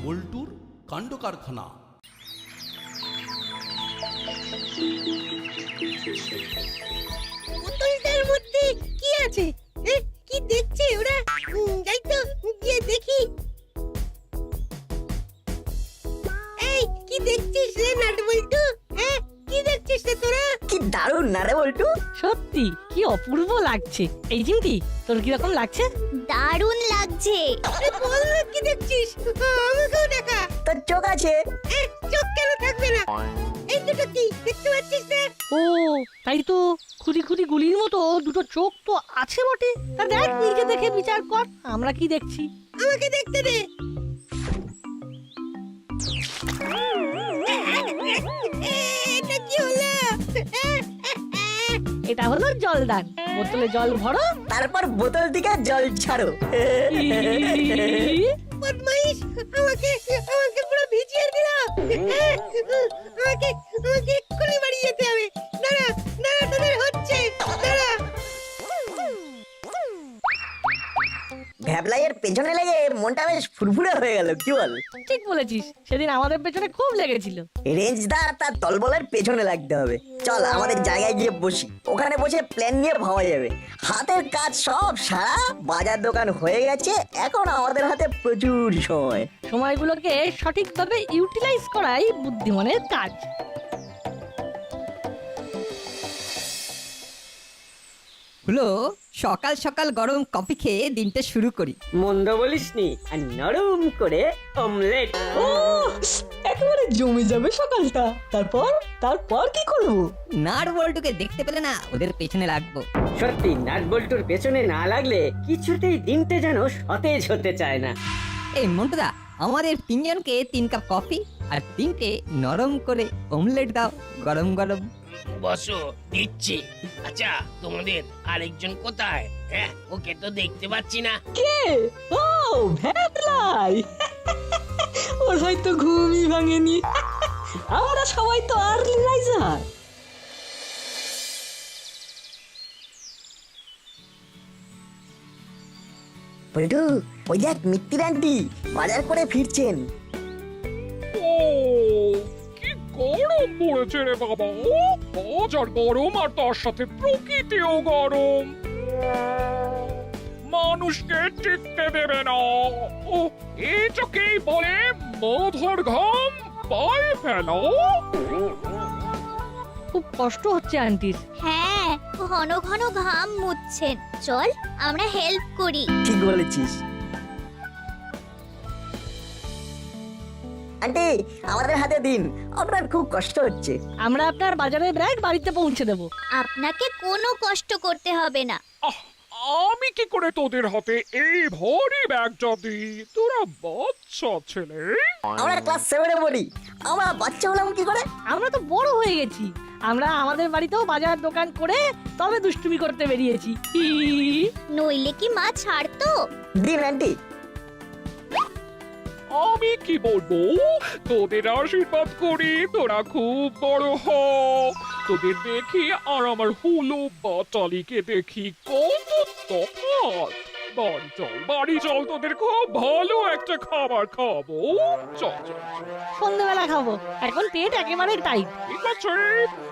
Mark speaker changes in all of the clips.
Speaker 1: বল্টুর কাণ্ড কারখানা।
Speaker 2: বোতলটার মধ্যে কি আছে? কি দেখছে ওরা? যাই তো গিয়ে দেখি। এই কি দেখছিস রে নাট বল্টু? কি দেখছিস রে তোরা?
Speaker 3: কি দারুণ না রে বল্টু।
Speaker 4: সত্যি কি অপূর্ব লাগছে। এই জিমটি তোর কিরকম লাগছে?
Speaker 5: দারুণ লাগছে।
Speaker 2: বল না কি দেখছিস? আমাকেও দেখা।
Speaker 3: তোর চোখ আছে?
Speaker 2: চোখ কেন থাকবে না? এই দুটো কি দেখতে পাচ্ছিস না?
Speaker 4: ও তাই তো, খুঁড়ি খুঁড়ি গুলির মতো দুটো চোখ তো আছে বটে। তা দেখ, নিজে দেখে বিচার কর আমরা কি দেখছি।
Speaker 2: আমাকে দেখতে দে। এটা কি হলো?
Speaker 4: এটা হলো জলদান। বোতলে জল ভরো,
Speaker 3: তারপর বোতল থেকে জল ছাড়ো।
Speaker 2: বদমাইশ, আমাকে আমাকে পুরো ভিজিয়ে দিল। আমাকে আমাকে এক্ষুনি বাড়ি যেতে হবে। দাঁড়া দাঁড়া, তোদের হচ্ছে দাঁড়া।
Speaker 3: ভ্যাবলাইয়ের পেছনে লেগে মনটা বেশ ফুরফুরে হয়ে গেল, কি বল?
Speaker 4: ঠিক বলেছিস, সেদিন আমাদের পেছনে খুব লেগেছিল।
Speaker 3: রেঞ্জদার তার দলবলের পেছনে লাগতে হবে। চল আমাদের জায়গায় গিয়ে বসি, ওখানে বসে প্ল্যান নিয়ে ভাবা যাবে। হাতের কাজ সব সারা, বাজার দোকান হয়ে গেছে, এখন আমাদের হাতে প্রচুর সময়।
Speaker 4: সময়গুলোকে সঠিকভাবে ইউটিলাইজ করাই বুদ্ধিমানের কাজ।
Speaker 6: হলো সকাল সকাল গরম কফি খেয়ে দিনটা শুরু করি।
Speaker 7: মন্দ বলিসনি, আর নরম করে অমলেট।
Speaker 6: একেবারে জমে যাবে সকালটা। তারপর কি করব? নাট বল্টুকে দেখতে পেলে না ওদের পেছনে লাগবো।
Speaker 7: সত্যি নাট বল্টুর পেছনে না লাগলে কিছুতেই দিনটা যেন সতেজ হতে চায় না।
Speaker 6: এই মন্টুদা, আমাদের তিনজনকে 3 কাপ কফি আর 3টে নরম করে অমলেট দাও, গরম গরম।
Speaker 8: বসো, দিচ্ছি। আচ্ছা, তোমাদের আরেকজন কোথায়? ওকে তো দেখতে পাচ্ছি না।
Speaker 9: কে? ও ভ্যাবলাই। ওর হয়তো ঘুমই ভাঙেনি। আমরা সবাই তো আর্লি রাইজার।
Speaker 3: বল্টু, ওই দেখ মিত্তির আন্টি বাজার করে ফিরছেন।
Speaker 10: ও কি গরম পড়েছে রে বাবা! বাজার গরম আর তার সাথে প্রকৃতিও গরম, মানুষকে টিকতে দেবে না। ও এটাকেই বলে মধুর ঘাম পায়ে ফেলো।
Speaker 4: খুব কষ্ট হচ্ছে আন্টির।
Speaker 5: হ্যাঁ, ঘন ঘন ঘাম মুছছেন। চল আমরা হেল্প করি।
Speaker 3: ঠিক বলেছিস আন্টি, আমাদের হাতে দিন, আপনার খুব কষ্ট হচ্ছে।
Speaker 4: আমরা আপনার বাজারের ব্যাগ বাড়িতে পৌঁছে দেব।
Speaker 5: আপনাকে কোনো কষ্ট করতে হবে না।
Speaker 10: আহ, আমি কি করে তোদের হাতে এই ভারী ব্যাগটা দিই? তোরা বাচ্চা ছেলে।
Speaker 3: আমরা ক্লাস 7-এ পড়ি, আমরা বাচ্চা হলাম কি করে?
Speaker 4: আমরা তো বড় হয়ে গেছি। আমরা আমাদের বাড়িতেও বাজার দোকান করে তবে দুষ্টুমি করতে বেরিয়েছি।
Speaker 5: নইলে কি মা ছাড়তো?
Speaker 3: দিন আন্টি।
Speaker 10: আমি কি বলবো, তোদের আশীর্বাদ করি তোরা খুব বড় হ। তোদের দেখি আর আমার হুলো বাটালিকে দেখি কত তফাৎ। বাড়ি চল, তোদের খুব ভালো একটা খাবার খাবো। চল চল চল।
Speaker 4: সন্ধ্যেবেলা খাবো, এখন পেট একেবারে টাইট।
Speaker 10: ঠিক আছে,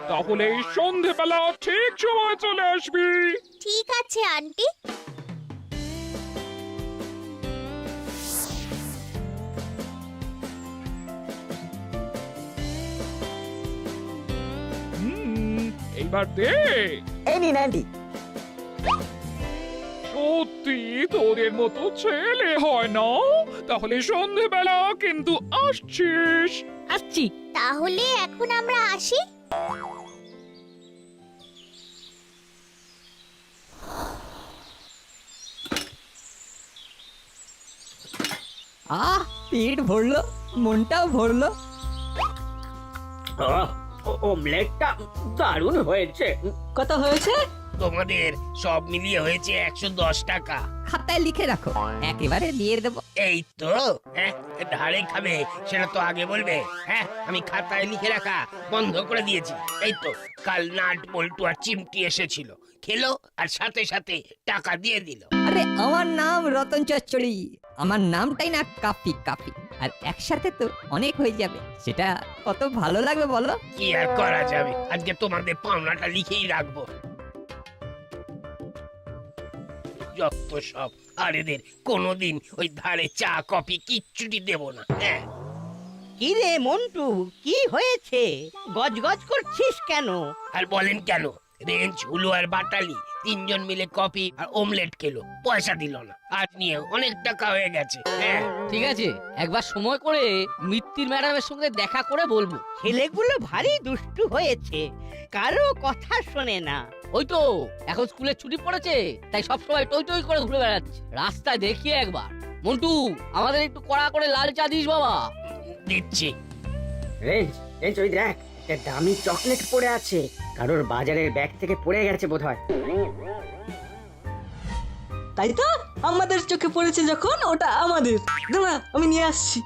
Speaker 10: তাহলে এই সন্ধেবেলা ঠিক সময় চলে আসবি।
Speaker 5: ঠিক আছে আন্টি।
Speaker 10: এইবার দে।
Speaker 3: এই নিন আন্টি।
Speaker 10: সত্যি তোদের মতো ছেলে হয় না? তাহলে সন্ধেবেলা কিন্তু আসছিস?
Speaker 4: আসছি।
Speaker 5: তাহলে এখন আমরা আসি।
Speaker 6: পেট ভরলো, মনটাও ভরলো।
Speaker 7: অমলেটটা দারুণ হয়েছে।
Speaker 9: কত হয়েছে?
Speaker 8: তোমাদের সব মিলিয়ে হয়েছে 110 টাকা।
Speaker 6: খাতায় লিখে রাখো, একেবারে দিয়ে দেবো।
Speaker 8: এই তো, ধারে খাবে সেটা তো আগে বলবে। আমি খাতায় লিখে রাখা বন্ধ করে দিয়েছি। এই তো, কাল নাট বল্টু আর চিমটি এসেছিল, খেলো আর সাথে সাথে টাকা দিয়ে দিল।
Speaker 6: আরে আমার নাম রতন চচ্চড়ি, আমার নামটাই না কাফি কাফি। আর একসাথে তো অনেক হয়ে যাবে, সেটা কত ভালো লাগবে বলো।
Speaker 8: কি আর করা যাবে, আজকে তোমাদের পাওনাটা লিখেই রাখবো। যত সব, আর এদের কোনোদিন ওই ধারে চা কফি কিচ্ছুটি দেব না। হ্যাঁ,
Speaker 2: কি রে মন্টু, কি হয়েছে? গজগজ করছিস কেন?
Speaker 8: আর বলেন কেন, রেঞ্জ, হুলু আর বাটালি তিনজন মিলে কফি আর অমলেট খেলো, পয়সা দিল না। আজ নিয়ে অনেক টাকা হয়ে গেছে। হ্যাঁ,
Speaker 4: ঠিক আছে, একবার সময় করে মিত্তির ম্যাডামের সঙ্গে দেখা করে বলবো।
Speaker 2: ছেলেগুলো ভারী দুষ্টু হয়েছে, কারো কথা শোনে না।
Speaker 4: ওই তো এখন স্কুলে ছুটি পড়েছে, তাই সব সময় টই টই করে ঘুরে বেড়াচ্ছে। রাস্তায় দেখিয়ে একবার, মন্টু আমাদের একটু কড়া করে লাল চা দিস বাবা।
Speaker 8: দিচ্ছি।
Speaker 7: রেঞ্জ, রেঞ্জ ওই দেখ, একটা দামি চকলেট পড়ে আছে, কারোর বাজারের ব্যাগ থেকে পড়ে গেছে বোধহয়।
Speaker 9: তাই তো, আমাদের চোখে পড়েছে যখন ওটা আমাদের। দাঁড়া, আমি নিয়ে আসছি।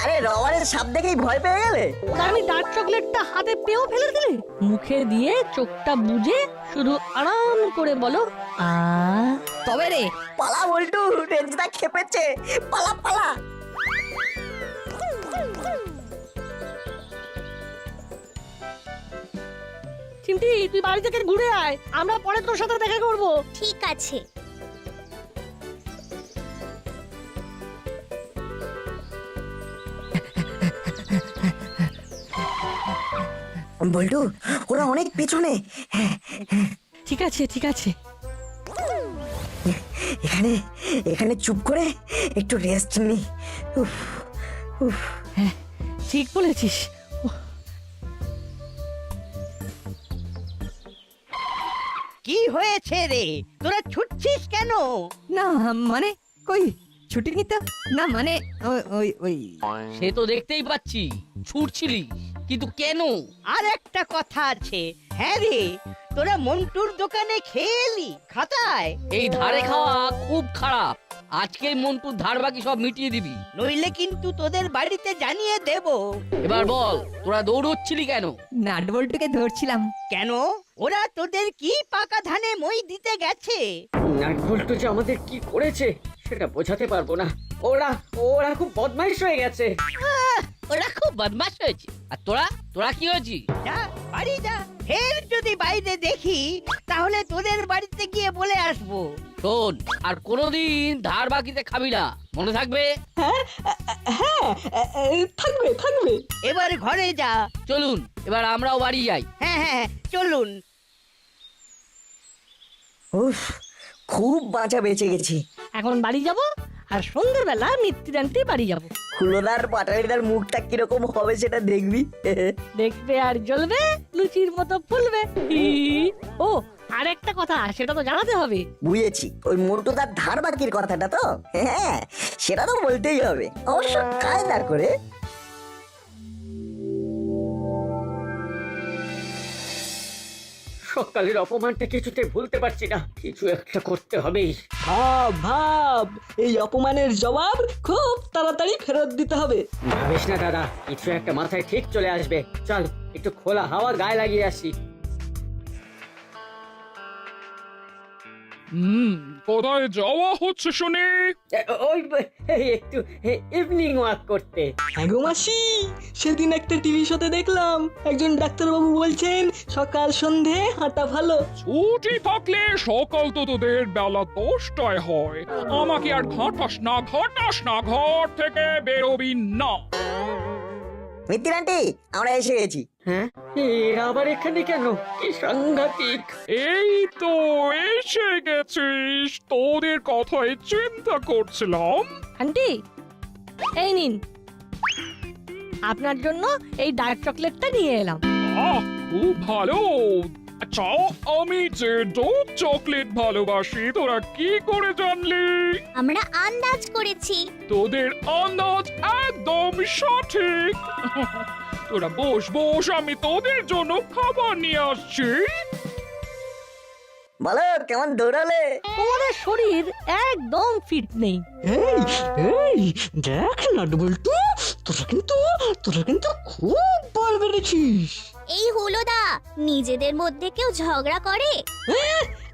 Speaker 3: আরে রবারের সাপ দেখেই ভয় পেয়ে গেলে?
Speaker 4: আমি ডার্ক চকলেটটা হাতে পেয়েও ফেলে দিলে। মুখে দিয়ে চোখটা বুজে শুধু আরাম করে বলো আ।
Speaker 6: তবে রে,
Speaker 3: পালা বল্টু, রেঞ্জটা খেপেছে, পালা পালা।
Speaker 4: চিমটি, তুই বাড়ি থেকে ঘুরে আয়, আমরা পরে তোর সাথে দেখা করব।
Speaker 5: ঠিক আছে।
Speaker 3: বল্টু, ওরা অনেক পেছনে।
Speaker 4: ঠিক আছে, ঠিক আছে।
Speaker 3: এখানে এখানে চুপ করে একটু রেস্ট নি। উফ, উফ।
Speaker 4: হ্যাঁ, ঠিক বলেছিস।
Speaker 2: কি হয়েছে রে, তোরা ছুটছিস কেন?
Speaker 6: না মানে কই ছুটি নিতে না, মানে ওই ওই
Speaker 4: সে তো দেখতেই পাচ্ছি ছুটছিলি, কিন্তু কেন?
Speaker 2: আর একটা কথা আছে। হ্যাঁ রে, তোরা মন্টুর দোকানে খেলি খাতায়,
Speaker 4: এই ধারে খাওয়া খুব খারাপ। আজকে মন্টুর ধার বাকি সব মিটিয়ে দিবি,
Speaker 2: নইলে কিন্তু তোদের বাড়িতে জানিয়ে দেব।
Speaker 4: এবার বল তোরা দৌড়চ্ছিলি কেন?
Speaker 6: নাট বল্টুকে ধরছিলাম।
Speaker 2: কেন? ওরা তোদের কি পাকা ধানে মই দিতে গেছে?
Speaker 7: নাটবল্টু যে আমাদের কি করেছে সেটা বোঝাতে পারবো না। ওরা ওরা খুব বদমাইশ হয়ে গেছে।
Speaker 4: ওরা খুব বদমাশ হয়েছে। আর তোরা তোরা কি হয়েছিস?
Speaker 2: যা বাড়ি যা, ফের যদি বাইরে দেখি তাহলে তোদের বাড়িতে গিয়ে বলে আসবো।
Speaker 4: শোন, আর কোনোদিন ধার বাকিতে খাবি না, মনে থাকবে?
Speaker 9: হ্যাঁ, থাকবে থাকবে।
Speaker 2: এবার ঘরে যা।
Speaker 4: চলুন এবার আমরাও বাড়ি যাই।
Speaker 2: হ্যাঁ হ্যাঁ, চলুন।
Speaker 3: উফ, খুব বাঁচা বেঁচে গেছি।
Speaker 4: এখন বাড়ি যাব, আর সন্ধ্যেবেলা মিত্তিরান্তি বাড়ি যাব।
Speaker 3: হুলোদার পাটালিদার মুখটা কিরকম হবে সেটা দেখবি।
Speaker 4: দেখবে আর জ্বলবে, লুচির মতো ফুলবে। ও, আর একটা কথা, সেটা তো জানাতে হবে।
Speaker 3: বুঝেছি, ওই মোটুদার ধার বাকির কথাটা তো। হ্যাঁ, সেটা তো বলতেই হবে, অবশ্য কায়দা করে।
Speaker 7: সকালের অপমানটা কিছুতে ভুলতে পারছি না, কিছু একটা করতে হবেই।
Speaker 9: ভাব ভাব, এই অপমানের জবাব খুব তাড়াতাড়ি ফেরত দিতে হবে।
Speaker 7: ভাবিস না দাদা, কিছু একটা মাথায় ঠিক চলে আসবে। চল একটু খোলা হাওয়া গায়ে লাগিয়ে আসি।
Speaker 10: কোথায় যাওয়া হচ্ছে শুনি?
Speaker 7: ওই একটু ইভিনিং ওয়াক করতে।
Speaker 9: হ্যাঁ গো মাসি, সেদিন একটা টিভি শোতে দেখলাম একজন ডাক্তারবাবু বলছেন সকাল সন্ধে হাঁটা ভালো।
Speaker 10: ছুটি থাকলে সকাল তো তোদের বেলা 10টায় হয়। আমাকে আর ঘাটাস না, ঘর থেকে বেরোবি না।
Speaker 3: মিত্তির আন্টি, আমরা এসে গেছি।
Speaker 7: হ্যাঁ, এরা আবার এখানে কেন? কি সাংঘাতিক।
Speaker 10: এই তো এসে গেছিস, তোদের কথাই চিন্তা করছিলাম।
Speaker 4: আন্টি, এই নিন, আপনার জন্য এই ডার্ক চকলেটটা নিয়ে এলাম।
Speaker 10: খুব ভালো। আচ্ছা, আমি যে ডোপ চকলেট ভালোবাসি তোরা কি করে জানলি?
Speaker 5: আমরা আন্দাজ করেছি।
Speaker 10: তোদের আন্দাজ একদম সঠিক। তোরা বস, আমি তোদের জন্য খাবার নিয়ে আসছি।
Speaker 3: বলো, কেমন দৌড়ালে?
Speaker 4: তোমাদের শরীর একদম ফিট নেই।
Speaker 9: এই এই দেখ নাটবল্টু, তোরা কিন্তু খুব বল বেড়েছিস।
Speaker 5: এই হলোদা, নিজেদের মধ্যে কেউ ঝগড়া করে?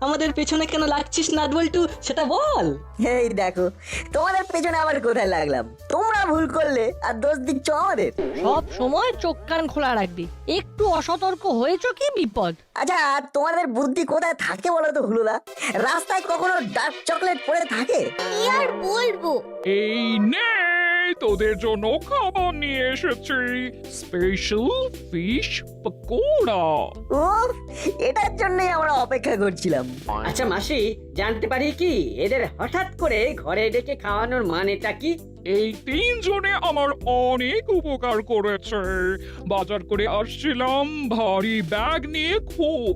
Speaker 9: আমাদের পেছনে কেন লাগছিস নাট বল্টু সেটা বল।
Speaker 3: এই দেখো তোমাদের পেছনে আবার কোথায় লাগলাম? তোমরা ভুল করলে আর দোষ দিচ্ছ আমাদের।
Speaker 6: সব সময় চোখ কান খোলা রাখবি, একটু অসতর্ক হয়েছো কি বিপদ।
Speaker 3: আচ্ছা তোমাদের বুদ্ধি কোথায় থাকে বলো তো হুলুদা? রাস্তায় কখনো ডার্ক চকলেট পড়ে থাকে?
Speaker 5: কি আর বলবো,
Speaker 10: এই নে তোদের জন্য খাবার নিয়ে এসেছি, স্পেশাল ফিশ পকোড়া।
Speaker 3: উফ, এটার জন্যই আমরা অপেক্ষা করছিলাম।
Speaker 7: আচ্ছা মাসি, জানতে পারি কি এদের হঠাৎ করে ঘরে ডেকে খাওয়ানোর মানেটা কি?
Speaker 10: এই তিনজনে আমার অনেক উপকার করেছে। বাজার করে আসছিলাম ভারী ব্যাগ নিয়ে, খুব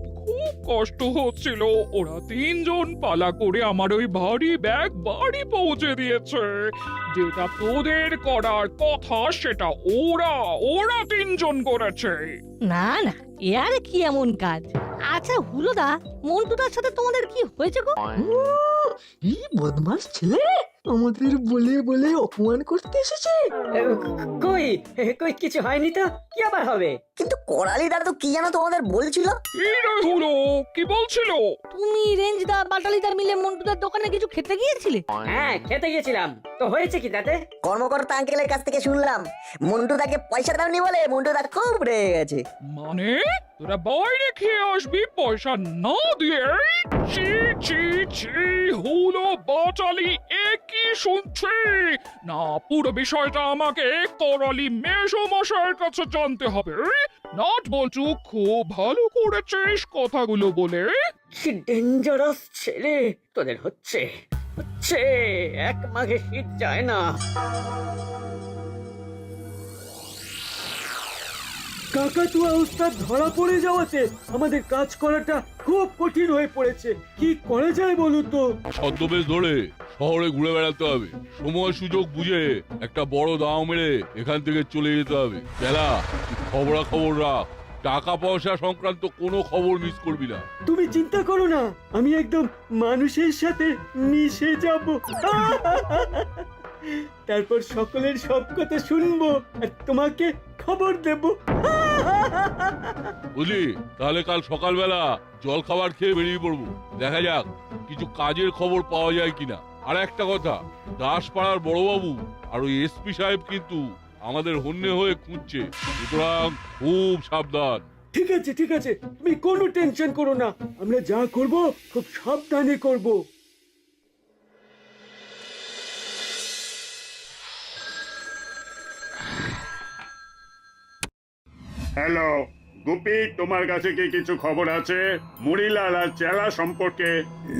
Speaker 10: কষ্ট হচ্ছিল। ওরা তিনজন পালা করে আমার ওই ভারী ব্যাগ বাড়ি পৌঁছে দিয়েছে। যেটা তোদের করার কথা সেটা ওরা তিনজন করেছে।
Speaker 6: না না, এ আর কি এমন কাজ। আচ্ছা হুলোদা, মন্টুদার সাথে তোমাদের কি হয়েছে গো?
Speaker 9: এই বদমাস ছেলে আমাদের বলে বলে অপমান করতে এসেছে।
Speaker 7: কই কই কিছু হয়নি তো, কি আবার হবে?
Speaker 3: কিন্তু করালিদার তো কি যেন তোমাদের বলছিল।
Speaker 10: কি রে হলো, কি বলছিল?
Speaker 6: তুমি রেঞ্জদা বাটালিদার মিলে মন্টুদার দোকানে কিছু খেতে গিয়েছিলে?
Speaker 7: হ্যাঁ খেতে গেছিলাম, তো হয়েছে কি তাতে?
Speaker 3: কর্মকর্তা আঙ্কেলের কাছ থেকে শুনলাম মন্টুদাকে পয়সা দাওনি বলে মন্টুদা খুব রেগে গেছে।
Speaker 10: মানে তোরা বাইরে খেয়ে আসবি পয়সা না দিয়ে? ছি ছি ছি, হলো বাচালি, এ কি শুনছি? না, পুরো বিষয়টা আমাকে করালি মেসোমশাইয়ের কাছে জানতে হবে। নাট বলছু, খুব ভালো করেছিস কথাগুলো বলে।
Speaker 7: কি ডেঞ্জারাস ছেলে তোদের হচ্ছে এক মাঘে শীত যায় না।
Speaker 11: কাকাতুয়া উস্তাদ ধরা পড়ে যাওয়াতে আমাদের কাজ করাটা খুব কঠিন হয়ে পড়েছে। কি করা যায় বলুন তো?
Speaker 12: ছদ্মবেশ ধরে শহরে ঘুরে বেড়াতে হবে, সময় সুযোগ বুঝে একটা বড় দাও মেরে এখান থেকে চলে যেতে হবে। বেলা খবর রাখ, টাকা পয়সা সংক্রান্ত কোনো খবর মিস করবি না।
Speaker 11: তুমি চিন্তা করো না, আমি একদম মানুষের সাথে মিশে যাব। তারপর সকলের সব কথা শুনবো আর তোমাকে খবর দেব।
Speaker 12: বুঝলি? তাহলে কাল সকালবেলা জল খাবার খেয়ে বেরিয়ে পড়বো, দেখা যাক কিছু কাজের খবর পাওয়া যায় কিনা। আর একটা কথা, দাসপাড়ার বড়বাবু আর ওই এসপি সাহেব কিন্তু আমাদের হন্যে হয়ে খুঁজছে, সুতরাং খুব সাবধান।
Speaker 11: ঠিক আছে, তুমি কোনো টেনশন করো না, আমরা যা করব খুব সাবধানে করব।
Speaker 13: হ্যালো গুপি, তোমার কাছে কি কিছু খবর আছে মুড়িলাল আর চেলা সম্পর্কে?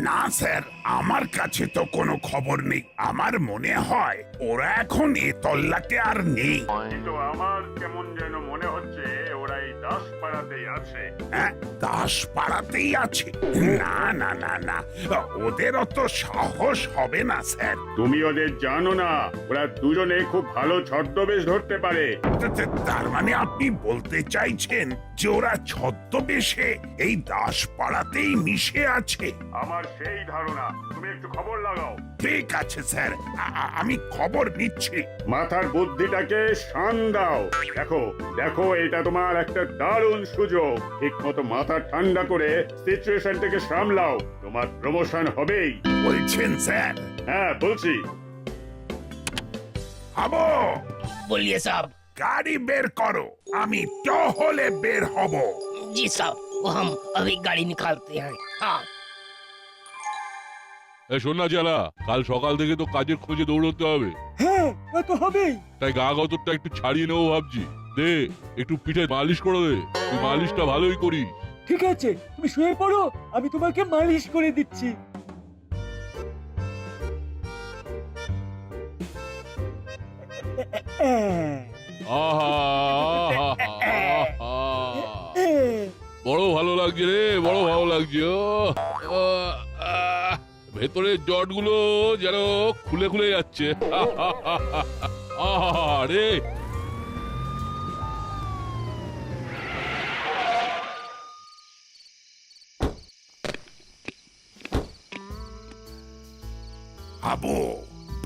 Speaker 14: না স্যার, আমার কাছে তো কোনো খবর নেই। আমার মনে হয় ওরা এখন এ তল্লাতে আর নেই।
Speaker 13: কিন্তু আমার কেমন যেন মনে হচ্ছে ওরা এই দাসপাড়াতেই আছে।
Speaker 14: হ্যাঁ, দাসপাড়াতেই আছে? না না না না, ওদের অত সাহস হবে না স্যার।
Speaker 13: তুমি ওদের জানো না, ওরা দুজনে খুব ভালো ছদ্মবেশ ধরতে পারে।
Speaker 14: তার মানে আপনি বলতে চাইছেন যে ওরা ছদ্মবেশে এই দাসপাড়াতেই মিশে আছে?
Speaker 13: আমার সেই ধারণা, তুমি একটু খবর লাগাও।
Speaker 14: ঠিক আছে স্যার, আমি খবর নিচ্ছি।
Speaker 13: মাথার বুদ্ধিটাকে শান দাও। দেখো এটা তোমার একটা দারুণ সুযোগ। ঠিক মতো মাথা ঠান্ডা করে সিচুয়েশনটাকে সামলাও, তোমার প্রমোশন হবেই।
Speaker 14: বলছেন স্যার?
Speaker 13: হ্যাঁ বলছি।
Speaker 14: হাবো
Speaker 8: বলিয়ে সাব।
Speaker 14: গাড়ি বের করো, আমি টহলে বের হব।
Speaker 8: জি সাব, हम अभी गाड़ी निकालते हैं। हाँ।
Speaker 12: শোন না চেলা, কাল সকাল থেকে তো কাজের খোঁজে দৌড়তে হবে।
Speaker 11: হ্যাঁ তা তো হবেই।
Speaker 12: তাই গা গতরটা একটু ছাড়িয়ে নেবো ভাবছি। দে একটু পিঠে মালিশ করে দে, তুই মালিশটা ভালোই করি।
Speaker 11: ঠিক আছে, তুমি শুয়ে পড়ো, আমি তোমাকে মালিশ করে দিচ্ছি।
Speaker 12: বড় ভালো লাগছে রে, বড় ভালো লাগছে। ভেতরের জটগুলো যেন খুলে খুলে যাচ্ছে। রে
Speaker 14: হাবো,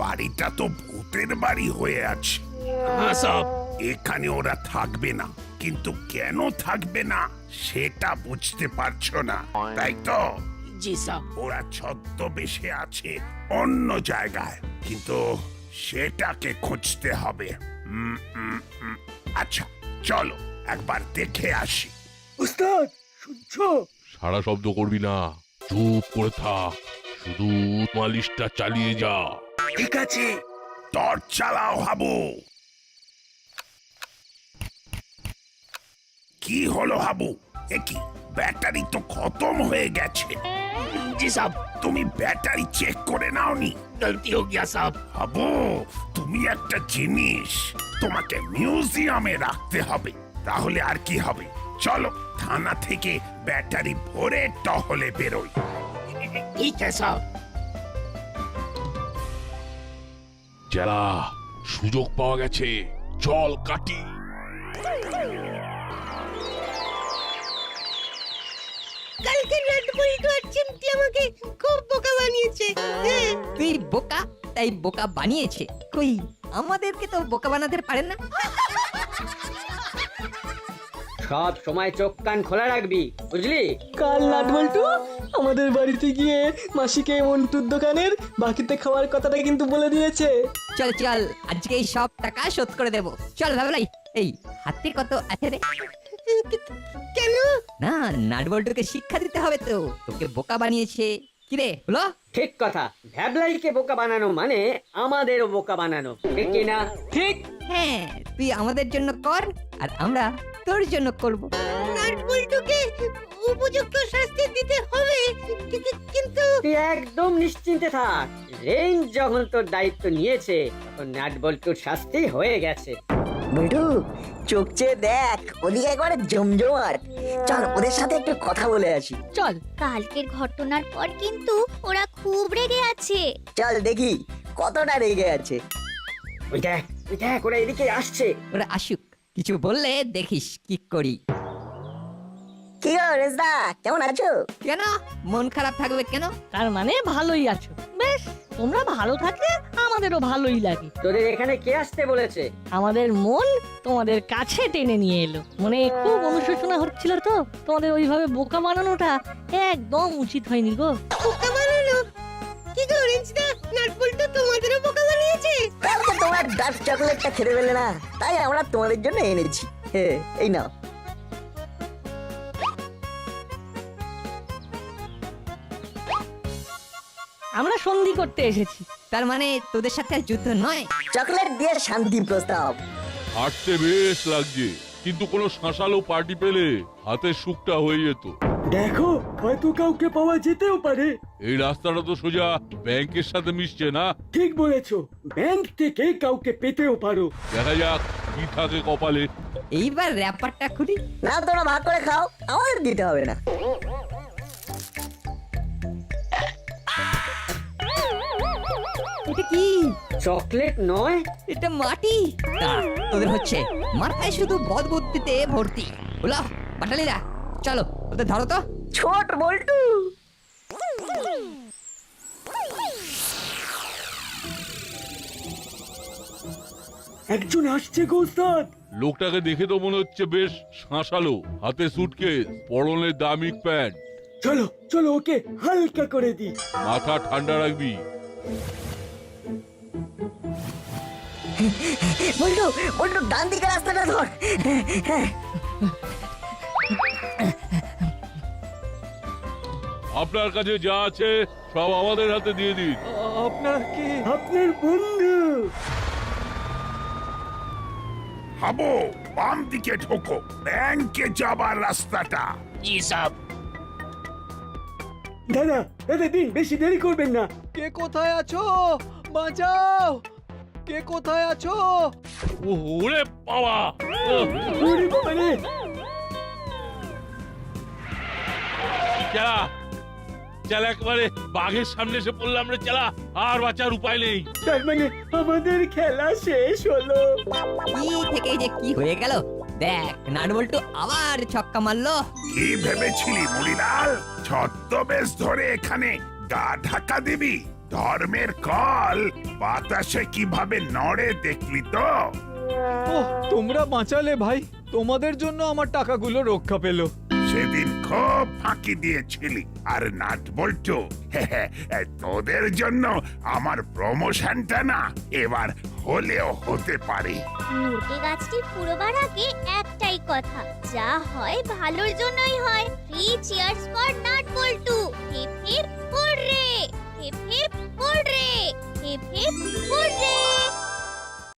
Speaker 14: বাড়িটা তো ভূতের বাড়ি হয়ে আছে। এখানে ওরা থাকবে না, কিন্তু কেন থাকবে না সেটা বুঝতে পারছো না, তাই তো?
Speaker 8: জি সব।
Speaker 14: ওরা ছদ্মবেশে আছে অন্য জায়গায়, কিন্তু সেটাকে খুঁজতে হবে। আচ্ছা চলো একবার দেখে আসি।
Speaker 11: উস্তাদ শুনছো?
Speaker 12: সারা শব্দ করবি না, চুপ করে থাক, শুধু মালিশটা চালিয়ে যা।
Speaker 14: ঠিক আছে, টর্চ চালাও হাবু। কি হলো হাবু? কি ব্যাটারি তো খতম হয়ে গেছে।
Speaker 8: জি সব।
Speaker 14: তুমি ব্যাটারি চেক করে নাওনি?
Speaker 8: গলতি হো গিয়া সব।
Speaker 14: হাবু, তুমি একটা জিনিস তোমাকে মিউজিয়ামে রাখতে হবে, তাহলে আর কি হবে। চলো থানা থেকে ব্যাটারি ভরে টহলে বেরোই।
Speaker 8: ঠিক আছে সব।
Speaker 12: জেলা, সুযোগ পাওয়া গেছে, চল কাটি।
Speaker 2: কালকে নাট বল্টু আর চিমটি আমাকে খুব বোকা বানিয়েছে। হ্যাঁ,
Speaker 6: তুই বোকা তাই বোকা বানিয়েছে, কই আমাদেরকে তো বোকা বানাতে পারেন না।
Speaker 7: সব সময় চোখ কান খোলা রাখবি, বুঝলি?
Speaker 9: কাল নাট বল্টু আমাদের বাড়িতে গিয়ে মাসিকে মন্টুর দোকানের বাকিতে খাওয়ার কথাটা কিন্তু বলে দিয়েছে।
Speaker 6: চল চল, আজকে এই সব টাকা শোধ করে দেব। চল ভাবলাই, এই হাতে কত আছে রে?
Speaker 2: কেন?
Speaker 6: না, নাটবল্টুকে শিক্ষা দিতে হবে তো, তোকে বোকা বানিয়েছে। কিরে হলো?
Speaker 7: ঠিক কথা, ভ্যাবলাইকে বোকা বানানো মানে আমাদেরও বোকা বানানো, ঠিক কি না?
Speaker 9: ঠিক।
Speaker 6: হ্যাঁ, তুই আমাদের জন্য কর আর আমরা তোর জন্য করব।
Speaker 2: নাট বল্টুকে উপযুক্ত শাস্তি দিতে হবে, কিন্তু
Speaker 7: তুই একদম নিশ্চিন্তে থাক, রেঞ্জ যখন তোর দায়িত্ব নিয়েছে তখন নাট বল্টুর শাস্তি হয়ে গেছে।
Speaker 3: বল্টু চোখ চেয়ে দেখ, ওদিকে একবারে জমজমাট। চল ওদের সাথে একটু কথা বলে আসি।
Speaker 5: চল, কালকের ঘটনার পর কিন্তু ওরা খুব রেগে আছে।
Speaker 3: চল দেখি কতটা রেগে আছে।
Speaker 7: ওই দেখ ওরা এদিকে আসছে।
Speaker 6: ওরা আসুক, কিছু বললে দেখিস কি করি।
Speaker 3: কি গো রেজদা, কেমন আছো?
Speaker 6: কেন মন খারাপ থাকবে কেন?
Speaker 9: তার মানে ভালোই আছো। বেশ, তোমরা ভালো থাকলে আমাদেরও ভালোই লাগে।
Speaker 7: তোদের এখানে কে আসতে বলেছে?
Speaker 9: আমাদের মন তোমাদের কাছে টেনে নিয়ে এলো। মনে খুব অনুশোচনা হচ্ছিল তো, তোমাদের ওইভাবে বোকা বানানোটা একদম উচিত হয়নি গো।
Speaker 2: বোকা বানানো? কি গো রেঞ্জদা, নাট বল্টু তোমাদেরও বোকা বানিয়েছে?
Speaker 3: কালকে তোমার ডার্ক চকলেটটা খেতে পেলে না, তাই আমরা তোমাদের জন্য এনেছি। এই নাও।
Speaker 9: আমরা সন্ধি করতে এসেছি।
Speaker 6: তার মানে তোদের সাথে আর যুদ্ধ নয়?
Speaker 3: চকলেট দিয়ে শান্তি প্রস্তাব।
Speaker 12: হাঁটতে বেশ লাগছে, কিন্তু কোনো শাঁসালো পার্টি পেলে হাতের সুখটা হয়ে যেত।
Speaker 11: দেখো হয়তো কাউকে পাওয়া যেতেও পারে।
Speaker 12: এই রাস্তাটা তো সোজা ব্যাংকের সাথে মিশছে না?
Speaker 11: ঠিক বলেছো, ব্যাংক থেকে কাউকে পেতেও পারো।
Speaker 12: দেখা যাক কি থাকে কপালে।
Speaker 6: এইবার র্যাপারটা খুলি।
Speaker 3: না তোমরা ভাগ করে খাও, আমাদের দিতে হবে না।
Speaker 6: এটা কি?
Speaker 7: চকলেট নয়,
Speaker 6: এটা মাটি। দাঁড়া, তোদের হচ্ছে মাথায় শুধু বদবুদ্ধিতে ভর্তি। হলো বাটালিরা, চলো ওদের ধরো তো।
Speaker 3: ছোট বল্টু,
Speaker 11: একজন আসছে গো উস্তাদ।
Speaker 12: লোকটাকে দেখে তো মনে হচ্ছে বেশ শাঁসালো, হাতে সুটকেস, পরনে দামি প্যান্ট।
Speaker 11: চলো চলো ওকে হালকা করে দি।
Speaker 12: মাথা ঠান্ডা রাখবি।
Speaker 3: বল্টু বল্টু ডান দিকে রাস্তাটা ধর।
Speaker 12: আপনার কাছে যা আছে সব আমাদের হাতে দিয়ে দিন।
Speaker 11: আপনার কি? আপনার বন্ধু।
Speaker 14: হাবু, বাম দিকে ঢোকো, ব্যাংকে যাবার রাস্তাটা।
Speaker 8: জি সব।
Speaker 11: দাদা দাদা দিন, বেশি দেরি করবেন না।
Speaker 1: কে কোথায় আছো? বাঁচাও! কে কোথায় আছো?
Speaker 12: ওরে বাবা!
Speaker 11: ওরে বাবা রে!
Speaker 12: চালা চালা, একেবারে বাঘের সামনে এসে পড়লাম রে। চালা, আর বাঁচার উপায় নেই।
Speaker 11: তার মানে আমাদের খেলা শেষ হলো।
Speaker 6: কি থেকে যে কি হয়ে গেল দেখ, নাটবল্টু আবার ছক্কা মারলো।
Speaker 14: কি ভেবেছিলি মুড়িলাল, ছদ্মবেশ ধরে এখানে গা ঢাকা দিবি? ধর্মের কল বাতাসে কিভাবে নড়ে দেখলি তো?
Speaker 1: ওহ, তোমরা বাঁচালে ভাই, তোমাদের জন্য আমার টাকাগুলো রক্ষা পেল।
Speaker 14: সেদিন খুব ফাঁকি দিয়েছিলি। আর নাট বল্টু, তোদের জন্য আমার প্রমোশনটা না এবার হলেও হতে পারে।
Speaker 5: মুরগি গাছটি পুরোবার আগে একটাই কথা, যা হয় ভালোর জন্যই হয়। 3 cheers for nut Boltu. Hip hip